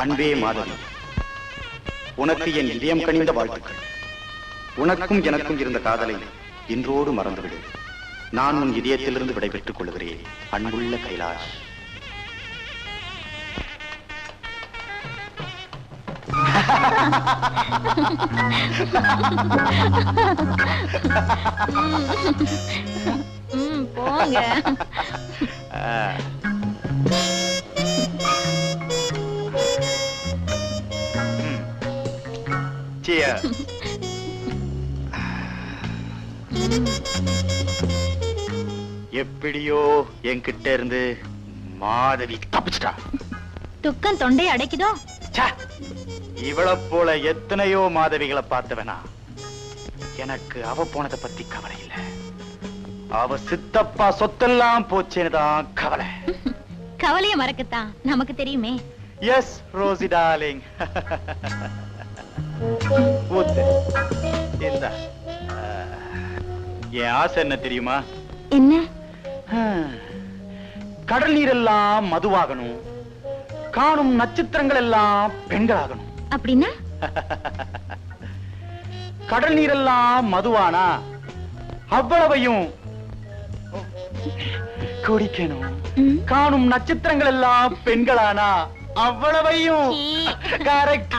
அன்பே மாதவி, உனக்கு என் இதயம் கனிந்த வாழ்த்துக்கள். உனக்கும் எனக்கும் இருந்த காதலை இன்றோடு மறந்துவிடு. நான் உன் இதயத்திலிருந்து விடைபெற்றுக் கொள்கிறேன். அன்புள்ள கைலாஷ். போங்க. எப்படியோ என்கிட்ட இருந்து மாதவி தப்பிச்சிட்டா. துக்கம் தொண்டை அடைக்குதோ? இவளை போல எத்தனையோ மாதவிகளை பார்த்தவனா. எனக்கு அவ போனதை பத்தி கவலை இல்லை. அவ சித்தப்பா சொத்தெல்லாம் போச்சேன்னுதான் கவலை. கவலைய மறக்கத்தான் நமக்கு தெரியுமே. S Rousey darling. என் ஆசை என்ன தெரியுமா? என்ன? கடல் நீர் எல்லாம் மதுவாகணும், காணும் நட்சத்திரங்கள் எல்லாம் பெண்களாகணும். அப்படின்னா கடல் நீர் எல்லாம் மதுவானா அவ்வளவையும் குடிக்கணும், காணும் நட்சத்திரங்கள் எல்லாம் பெண்களானா அவ்வளவையும். கரெக்ட்.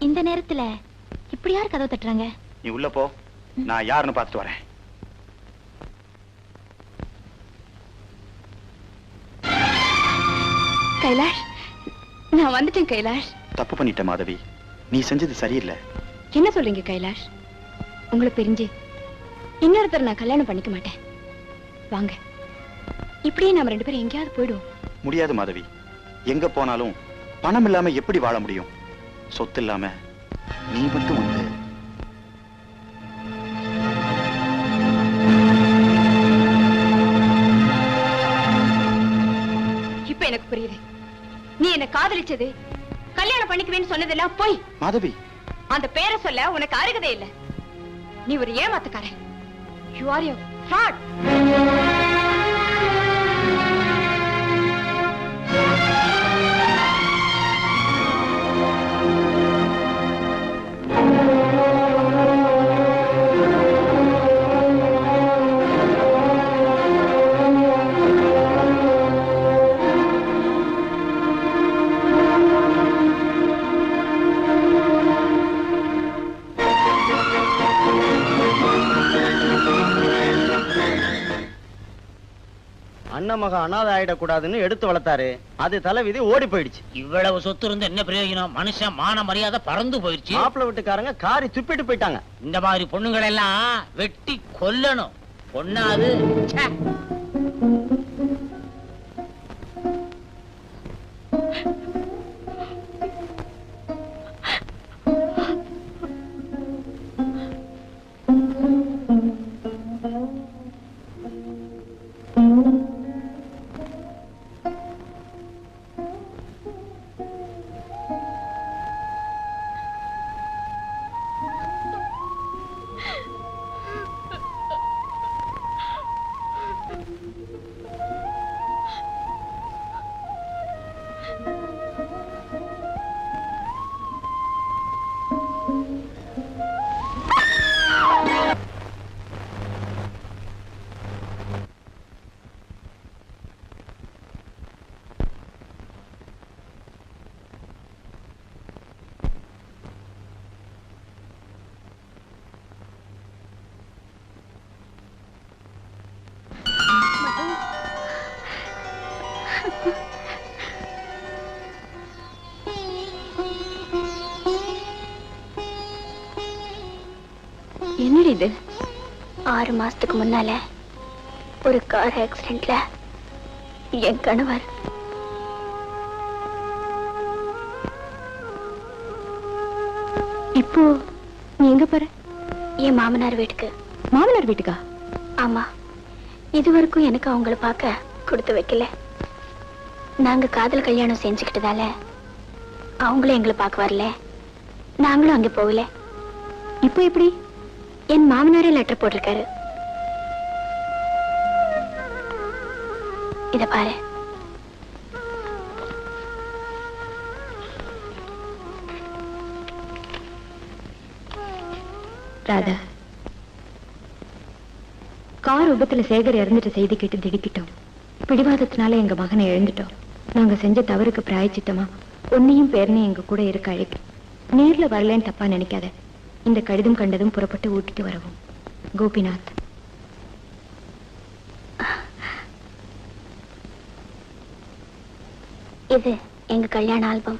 இந்த நேரத்துல இப்படி யார் கதவு தட்டுறாங்க? நீ உள்ள போ, நான் யாருன்னு பார்த்துட்டு வரேன். கைலாஷ், நான் வந்துட்டேன். கைலாஷ், தப்பு பண்ணிட்ட மாதவி. நீ செஞ்சது சரியில்லை. என்ன சொல்றீங்க கைலாஷ்? உங்களை பிரிஞ்சு இன்னொருத்தர் நான் கல்யாணம் பண்ணிக்க மாட்டேன். வாங்க, இப்படியே நாம ரெண்டு பேரும் எங்கேயாவது போயிடுவோம். முடியாது மாதவி. எங்க போனாலும் பணம் இல்லாம எப்படி வாழ முடியும்? சொத்து இல்லாம நீ மட்டும் வந்து. இப்ப எனக்கு புரியுது. நீ என்ன காதலிச்சது, கல்யாணம் பண்ணிக்குவேன்னு சொன்னதெல்லாம் போய். மாதவி, அந்த பேரை சொல்ல உனக்கு அருகதே இல்ல. நீ ஒரு ஏமாத்துக்காரன். You are a fraud. மக அனாதை ஆயிடக்கூடாதுன்னு எடுத்து வளர்த்தாரு. அது தலைவிதி ஓடி போயிடுச்சு. இவ்வளவு சொத்து இருந்து என்ன பிரயோஜனம்? மனுஷன் மான மரியாதை பறந்து போயிடுச்சு. மாப்பிள்ளை வீட்டுக்காரங்க காரி துப்பிட்டு போயிட்டாங்க. இந்த மாதிரி பொண்ணுங்களை எல்லாம் வெட்டி கொல்லணும். பொண்ணாது. என்னடி இது? 6 மாசத்துக்கு முன்னால ஒரு கார் ஆக்சிடென்ட்ல என் கணவர் இப்போ நீ எங்க போற? என் மாமனார் வீட்டுக்கு. மாமனார் வீட்டுக்கா? ஆமா. இதுவரைக்கும் எனக்கு அவங்கள பார்க்க கொடுத்து வைக்கல. நாங்க காதல் கல்யாணம் செஞ்சுக்கிட்டதால அவங்களும் எங்களை பார்க்க வரல, நாங்களும் அங்க போகல. இப்போ எப்படி? என் மாமனாரே லெட்டர் போட்டிருக்காரு. இத பாரு. ராதா, கார் விபத்துல சேகர் இறந்துட்ட செய்தி கேட்டு திடுக்கிட்டோம். பிடிவாதத்தினால எங்க மகனை இழந்துட்டோம். நாங்க செஞ்ச தவறுக்கு பிராயச்சித்தமா உன்னையும் பேரனையும் எங்க கூட இருக்க அழைக்கு. நேர்ல வரலன்னு தப்பா நினைக்காத. இந்த கடிதம் கண்டதும் புறப்பட்டு ஊட்டிட்டு வரவும். கோபிநாத். இது எங்க கல்யாண ஆல்பம்.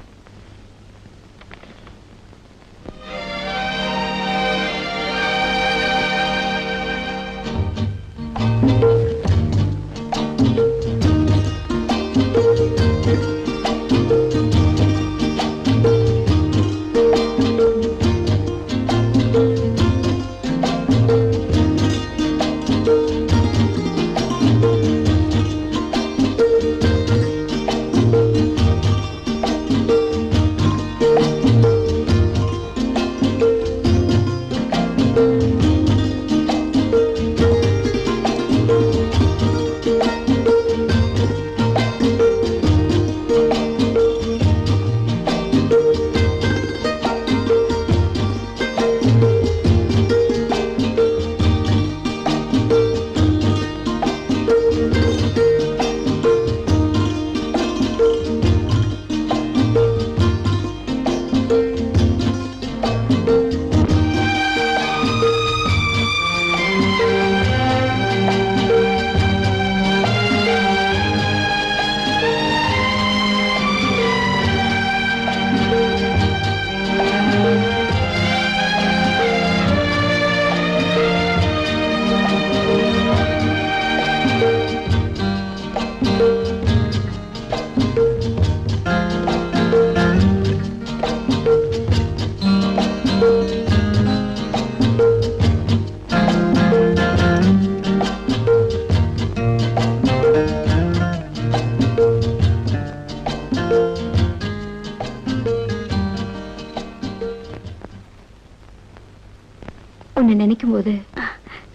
உன்னை நினைக்கும் போது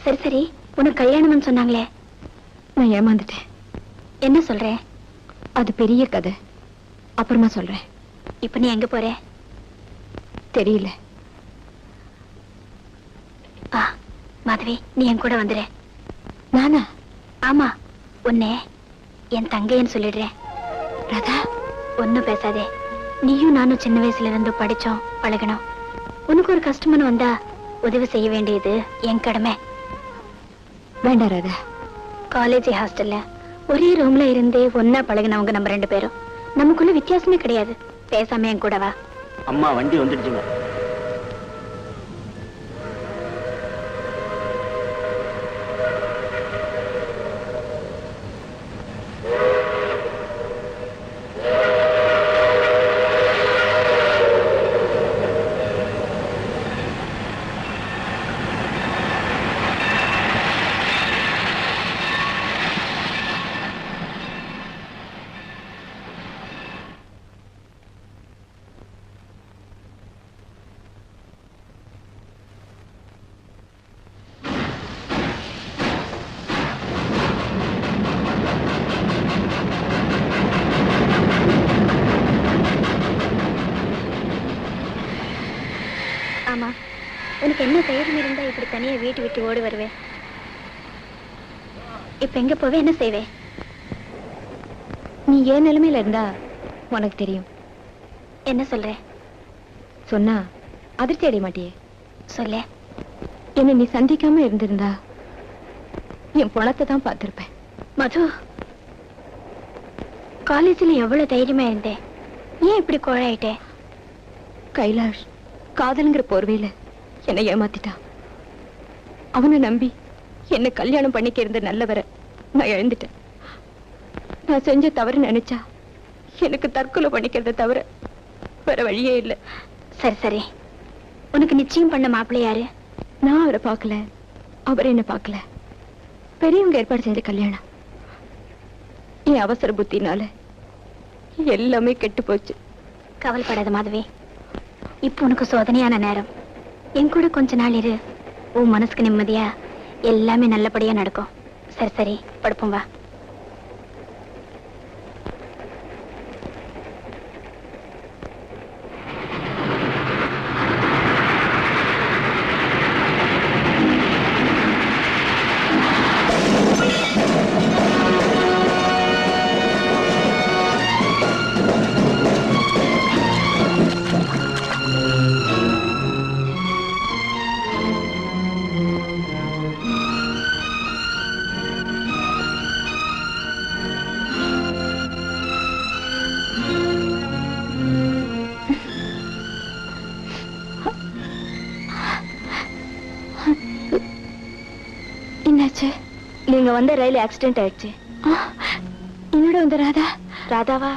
சரி சரி, உனக்கு கல்யாணம்னு சொன்னாங்களே, நான் ஏமாந்துட்டேன். என்ன சொல்ற? அது பெரிய கதை, அப்புறமா சொல்றேன். இப்ப நீ எங்க போற? தெரியல. மாதவி, நீ என் கூட வந்துரு. நானா? ஆமா, உன்னை என் தங்கைன்னு சொல்லிடுறேன். ராதா, ஒன்னும் பேசாதே. நீயும் நானும் சின்ன வயசுல இருந்து படிச்சோம், பழகணும். உனக்கு ஒரு கஷ்டம்னு வந்தா உதவி செய்ய வேண்டியது என் கடமை. வேண்டாம் ராதா. காலேஜ் ஹாஸ்டல்ல ஒரே ரூம்ல இருந்தே ஒன்னா பழகினவங்க நம்ம 2 பேரும். நமக்குள்ள வித்தியாசமே கிடையாது. பேசாம என் கூட வா. அம்மா வண்டி வந்துடுச்சுங்க. ஆமா, உனக்கு என்ன தைரியம் இருந்தா இப்படி தனியா வீட்டு விட்டு ஓடி வருவேன்? இப்ப எங்க போவே, என்ன செய்வே? நீ ஏன் நிலைமையில இருந்தா உனக்கு தெரியும். என்ன சொல்ற? சொன்னா அதிர்ச்சி அடைய மாட்டியே. சொல்ல. என்ன நீ சந்திக்காம இருந்திருந்தா என் பணத்தை தான் பார்த்திருப்பேன். மது, காலேஜ்ல எவ்வளவு தைரியமா இருந்தேன், ஏன் இப்படி கோழாயிட்டே? கைலாஷ் காதல்ங்கிற போர்வையில என்னை ஏமாத்திட்டான். அவனை நம்பி என்ன கல்யாணம் பண்ணிக்க இருந்த நல்லவரை நான் இழந்துட்டேன். நான் செஞ்ச தவறு நினைச்சா எனக்கு தற்கொலை பண்ணிக்கிறத தவிர வேற வழியே இல்லை. சரி சரி, உனக்கு நிச்சயம் பண்ண மாப்பிள்ளை யாரு? நான் அவரை பார்க்கல, அவர் என்ன பார்க்கல. பெரியவங்க ஏற்பாடு செஞ்ச கல்யாணம். என் அவசர புத்தினால எல்லாமே கெட்டு போச்சு. கவலைப்படாத மாதவி, இப்ப உனக்கு சோதனையான நேரம். என் கூட கொஞ்ச நாள் இரு, உன் மனசுக்கு நிம்மதியா எல்லாமே நல்லபடியா நடக்கும். சரி சரி, படுப்போம் வா. என்னாச்சு? நீங்க வந்த ரயில் ஆக்சிடென்ட் ஆயிடுச்சு. என்னோட வந்த ராதா? ராதாவா?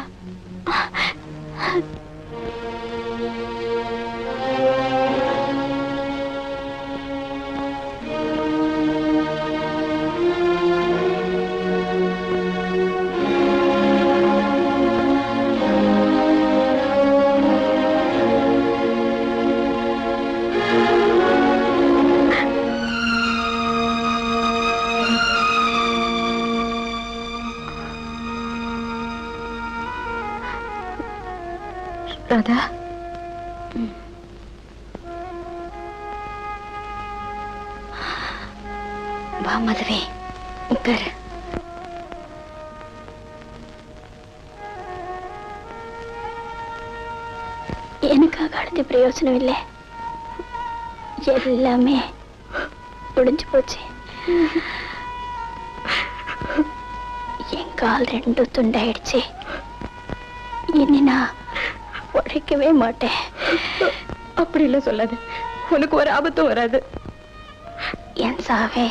ராதா, வா மதுவே, உட்காரு. எனக்காக அடுத்த பிரயோஜனம் இல்லை. எல்லாமே முடிஞ்சு போச்சு. என் கால் ரெண்டும் துண்டாயிடுச்சு. இனி நான் உழைக்கவே மாட்டேன். அப்படி இல்ல சொல்லாது. உனக்கு ஒரு ஆபத்தும் வராது. என் சாவே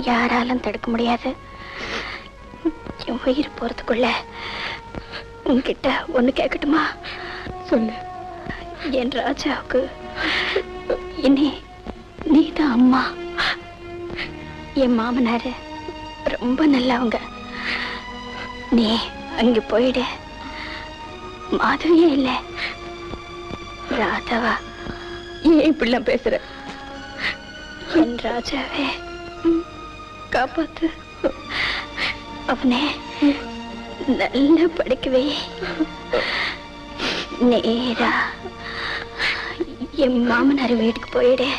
யாராலும் தடுக்க முடியாது. என் உயிர் போறதுக்குள்ள உன்கிட்ட ஒண்ணு கேட்கட்டுமா? சொல்லு. என் ராஜாவுக்கு இனி நீதான் அம்மா. என் மாமனாரு ரொம்ப நல்லவங்க. நீ அங்க போயிடு. மாதவியே இல்ல, ராதாவா. ஏன் இப்படிலாம் பேசுற? என் ராஜாவே காப்பாத்து. அவனே நல்ல படிக்கவே. நேரா என் மாமனார் வீட்டுக்கு போயிடு.